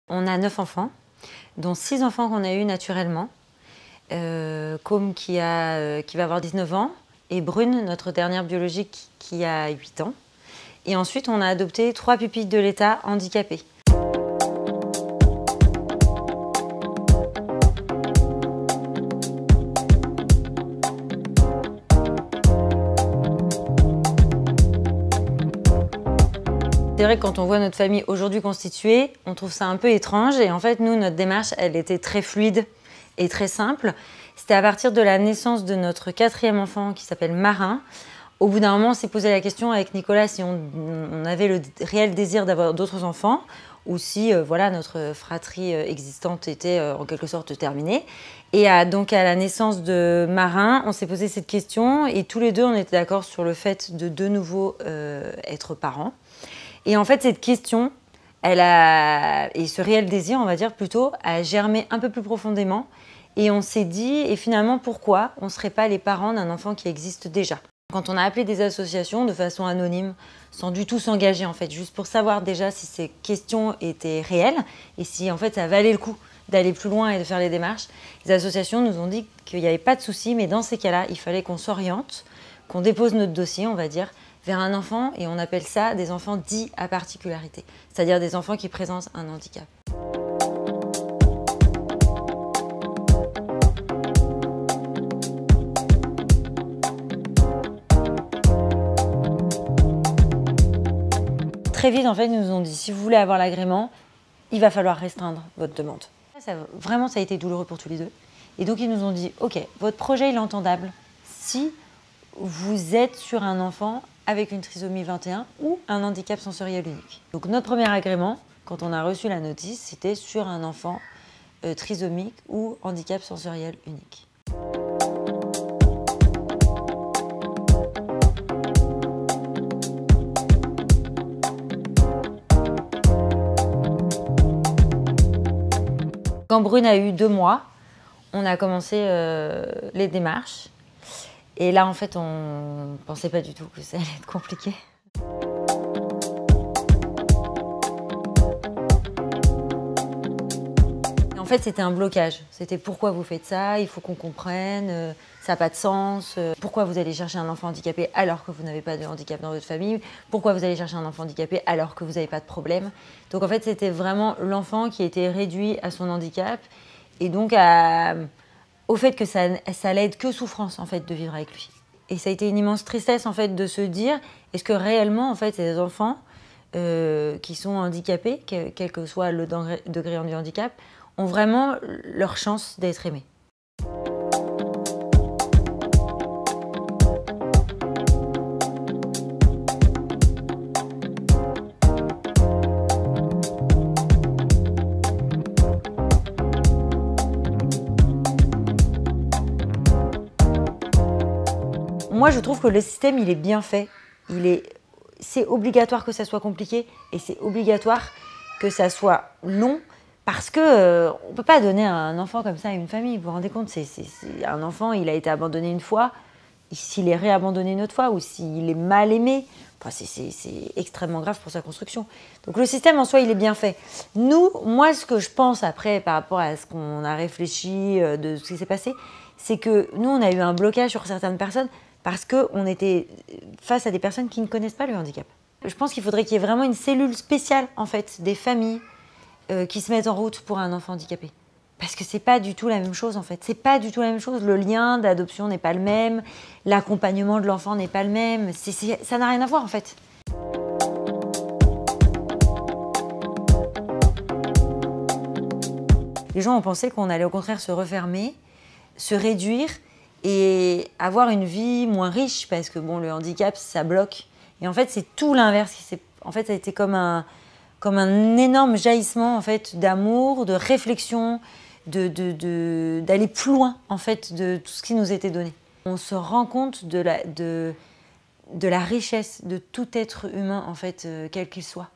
On a 9 enfants, dont 6 enfants qu'on a eus naturellement. Côme qui va avoir 19 ans et Brune, notre dernière biologique, qui a 8 ans. Et ensuite, on a adopté 3 pupilles de l'État handicapées. C'est vrai que quand on voit notre famille aujourd'hui constituée, on trouve ça un peu étrange. Et en fait, nous, notre démarche, elle était très fluide et très simple. C'était à partir de la naissance de notre 4e enfant qui s'appelle Marin. Au bout d'un moment, on s'est posé la question avec Nicolas si on avait le réel désir d'avoir d'autres enfants ou si voilà, notre fratrie existante était en quelque sorte terminée. Et donc à la naissance de Marin, on s'est posé cette question et tous les deux, on était d'accord sur le fait de nouveau être parents. Et en fait, cette question, et ce réel désir, on va dire plutôt, a germé un peu plus profondément. Et on s'est dit, et finalement, pourquoi on ne serait pas les parents d'un enfant qui existe déjà? Quand on a appelé des associations de façon anonyme, sans du tout s'engager en fait, juste pour savoir déjà si ces questions étaient réelles et si en fait ça valait le coup d'aller plus loin et de faire les démarches, les associations nous ont dit qu'il n'y avait pas de souci, mais dans ces cas-là, il fallait qu'on s'oriente, qu'on dépose notre dossier, on va dire, vers un enfant, et on appelle ça des enfants dits à particularité, c'est-à-dire des enfants qui présentent un handicap. Très vite, en fait, ils nous ont dit, si vous voulez avoir l'agrément, il va falloir restreindre votre demande. Vraiment, ça a été douloureux pour tous les deux. Et donc, ils nous ont dit, OK, votre projet, il est entendable si vous êtes sur un enfant avec une trisomie 21 ou un handicap sensoriel unique. Donc, notre premier agrément, quand on a reçu la notice, c'était sur un enfant trisomique ou handicap sensoriel unique. Quand Brune a eu 2 mois, on a commencé les démarches. Et là, en fait, on ne pensait pas du tout que ça allait être compliqué. En fait, c'était un blocage. C'était pourquoi vous faites ça, il faut qu'on comprenne, ça n'a pas de sens. Pourquoi vous allez chercher un enfant handicapé alors que vous n'avez pas de handicap dans votre famille? Pourquoi vous allez chercher un enfant handicapé alors que vous n'avez pas de problème? Donc en fait, c'était vraiment l'enfant qui était réduit à son handicap et donc au fait que ça allait être que souffrance en fait de vivre avec lui. Et ça a été une immense tristesse en fait de se dire, est-ce que réellement en fait ces enfants qui sont handicapés, quel que soit le degré du handicap, ont vraiment leur chance d'être aimés. Moi, je trouve que le système, il est bien fait. C'est obligatoire que ça soit compliqué et c'est obligatoire que ça soit long parce qu'on ne peut pas donner un enfant comme ça à une famille. Vous vous rendez compte, un enfant, il a été abandonné une fois, s'il est réabandonné une autre fois ou s'il est mal aimé, enfin, c'est extrêmement grave pour sa construction. Donc le système en soi, il est bien fait. Moi, ce que je pense après par rapport à ce qu'on a réfléchi de ce qui s'est passé, c'est que nous, on a eu un blocage sur certaines personnes parce qu'on était face à des personnes qui ne connaissent pas le handicap. Je pense qu'il faudrait qu'il y ait vraiment une cellule spéciale, en fait, des familles qui se mettent en route pour un enfant handicapé. Parce que c'est pas du tout la même chose, en fait. C'est pas du tout la même chose. Le lien d'adoption n'est pas le même, l'accompagnement de l'enfant n'est pas le même. Ça n'a rien à voir, en fait. Les gens ont pensé qu'on allait au contraire se refermer, se réduire, et avoir une vie moins riche parce que bon, le handicap, ça bloque. Et en fait, c'est tout l'inverse. En fait, ça a été comme un énorme jaillissement en fait, d'amour, de réflexion, d'aller plus loin en fait, de tout ce qui nous était donné. On se rend compte de la richesse de tout être humain, en fait, quel qu'il soit.